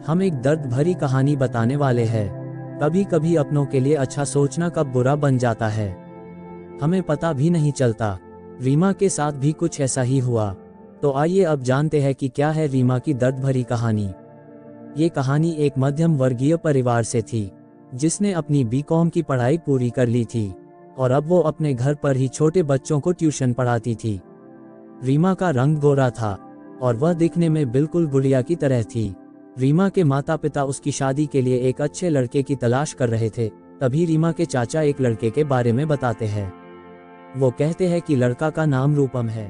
हम एक दर्द भरी कहानी बताने वाले हैं। कभी कभी अपनों के लिए अच्छा सोचना कब बुरा बन जाता है, हमें पता भी नहीं चलता। रीमा के साथ भी कुछ ऐसा ही हुआ। तो आइए अब जानते हैं कि क्या है रीमा की दर्द भरी कहानी। ये कहानी एक मध्यम वर्गीय परिवार से थी, जिसने अपनी बीकॉम की पढ़ाई पूरी कर ली थी और अब वो अपने घर पर ही छोटे बच्चों को ट्यूशन पढ़ाती थी। रीमा का रंग गोरा था और वह दिखने में बिल्कुल गुड़िया की तरह थी। रीमा के माता पिता उसकी शादी के लिए एक अच्छे लड़के की तलाश कर रहे थे। तभी रीमा के चाचा एक लड़के के बारे में बताते हैं। वो कहते हैं कि लड़का का नाम रूपम है।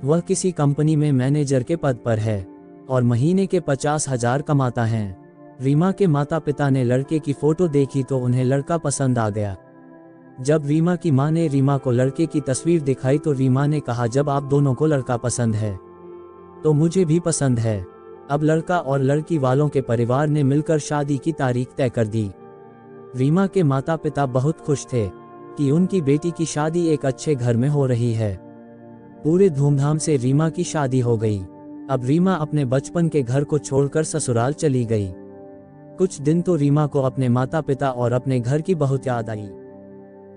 वह किसी कंपनी में मैनेजर के पद पर है और महीने के 50,000 कमाता है। रीमा के माता पिता ने लड़के की फोटो देखी तो उन्हें लड़का पसंद आ गया। जब रीमा की मां ने रीमा को लड़के की तस्वीर दिखाई तो रीमा ने कहा, जब आप दोनों को लड़का पसंद है तो मुझे भी पसंद है। अब लड़का और लड़की वालों के परिवार ने मिलकर शादी की तारीख तय कर दी। रीमा के माता पिता बहुत खुश थे कि उनकी बेटी की शादी एक अच्छे घर में हो रही है। पूरे धूमधाम से रीमा की शादी हो गई। अब रीमा अपने बचपन के घर को छोड़कर ससुराल चली गई। कुछ दिन तो रीमा को अपने माता पिता और अपने घर की बहुत याद आई।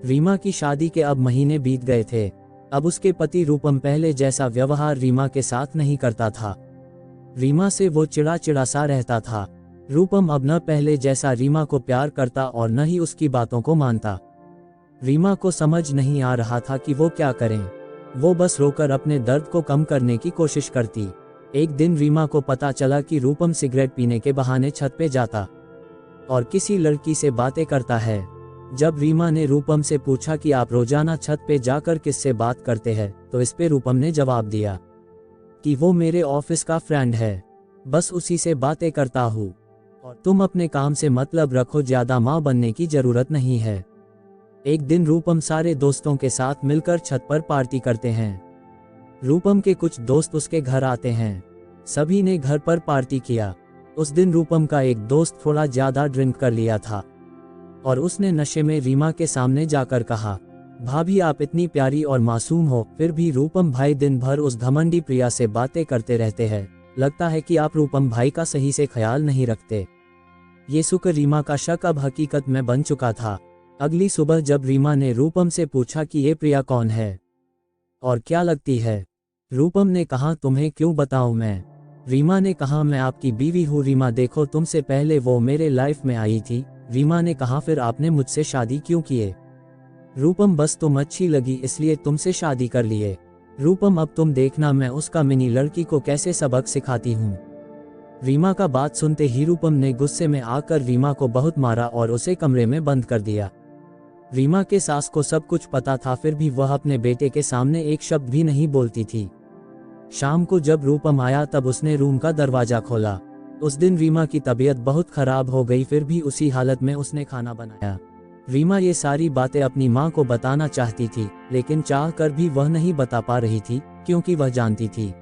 रीमा की शादी के अब महीने बीत गए थे। अब उसके पति रूपम पहले जैसा व्यवहार रीमा के साथ नहीं करता था। रीमा से वो चिड़ा सा रहता था। रूपम अब न पहले जैसा रीमा को प्यार करता और न ही उसकी बातों को मानता। रीमा को समझ नहीं आ रहा था कि वो क्या करें। वो बस रोकर अपने दर्द को कम करने की कोशिश करती। एक दिन रीमा को पता चला कि रूपम सिगरेट पीने के बहाने छत पे जाता और किसी लड़की से बातें करता है। जब रीमा ने रूपम से पूछा कि आप रोजाना छत पे जाकर किससे बात करते हैं, तो इस पे रूपम ने जवाब दिया कि वो मेरे ऑफिस का फ्रेंड है, बस उसी से बातें करता हूँ और तुम अपने काम से मतलब रखो, ज्यादा माँ बनने की जरूरत नहीं है। एक दिन रूपम सारे दोस्तों के साथ मिलकर छत पर पार्टी करते हैं। रूपम के कुछ दोस्त उसके घर आते हैं। सभी ने घर पर पार्टी किया। उस दिन रूपम का एक दोस्त थोड़ा ज्यादा ड्रिंक कर लिया था और उसने नशे में रीमा के सामने जाकर कहा, भाभी आप इतनी प्यारी और मासूम हो, फिर भी रूपम भाई दिन भर उस घमंडी प्रिया से बातें करते रहते हैं। लगता है कि आप रूपम भाई का सही से ख्याल नहीं रखते। ये सुकर रीमा का शक अब हकीकत में बन चुका था। अगली सुबह जब रीमा ने रूपम से पूछा कि ये प्रिया कौन है और क्या लगती है, रूपम ने कहा, तुम्हें क्यों बताऊं मैं। रीमा ने कहा, मैं आपकी बीवी हूँ। रीमा, देखो तुमसे पहले वो मेरे लाइफ में आई थी। रीमा ने कहा, फिर आपने मुझसे शादी क्यों किए। रूपम, बस तुम अच्छी लगी इसलिए तुमसे शादी कर लिए। रूपम, अब तुम देखना मैं उसका मिनी लड़की को कैसे सबक सिखाती हूँ। रीमा का बात सुनते ही रूपम ने गुस्से में आकर रीमा को बहुत मारा और उसे कमरे में बंद कर दिया। रीमा के सास को सब कुछ पता था, फिर भी वह अपने बेटे के सामने एक शब्द भी नहीं बोलती थी। शाम को जब रूपम आया तब उसने रूम का दरवाजा खोला। उस दिन रीमा की तबीयत बहुत खराब हो गई, फिर भी उसी हालत में उसने खाना बनाया। रीमा ये सारी बातें अपनी माँ को बताना चाहती थी, लेकिन चाह कर भी वह नहीं बता पा रही थी, क्योंकि वह जानती थी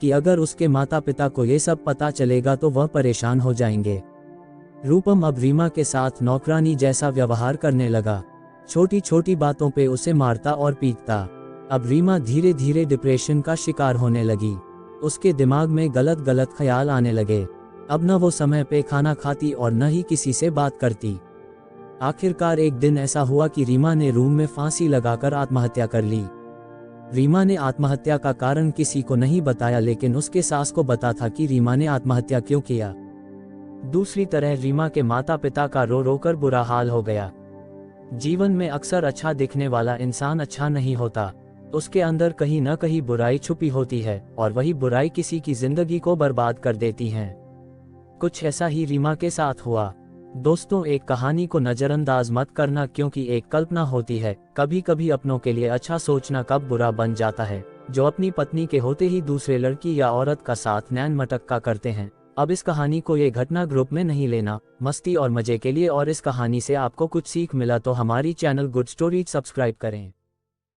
कि अगर उसके माता पिता को ये सब पता चलेगा तो वह परेशान हो जाएंगे। रूपम अब रीमा के साथ नौकरानी जैसा व्यवहार करने लगा। छोटी छोटी बातों पे उसे मारता और पीटता। अब रीमा धीरे धीरे डिप्रेशन का शिकार होने लगी। उसके दिमाग में गलत गलत ख्याल आने लगे। अब न वो समय पे खाना खाती और न ही किसी से बात करती। आखिरकार एक दिन ऐसा हुआ कि रीमा ने रूम में फांसी लगाकर आत्महत्या कर ली। रीमा ने आत्महत्या का कारण किसी को नहीं बताया, लेकिन उसके सास को पता था कि रीमा ने आत्महत्या क्यों किया। दूसरी तरह रीमा के माता पिता का रो रो कर बुरा हाल हो गया। जीवन में अक्सर अच्छा दिखने वाला इंसान अच्छा नहीं होता। उसके अंदर कहीं न कहीं बुराई छुपी होती है और वही बुराई किसी की जिंदगी को बर्बाद कर देती है। कुछ ऐसा ही रीमा के साथ हुआ। दोस्तों, एक कहानी को नजरअंदाज मत करना, क्योंकि एक कल्पना होती है। कभी कभी अपनों के लिए अच्छा सोचना कब बुरा बन जाता है। जो अपनी पत्नी के होते ही दूसरे लड़की या औरत का साथ नैन मटक्का करते हैं। अब इस कहानी को ये घटना ग्रुप में नहीं लेना, मस्ती और मजे के लिए। और इस कहानी से आपको कुछ सीख मिला तो हमारी चैनल गुड स्टोरीज सब्सक्राइब करें।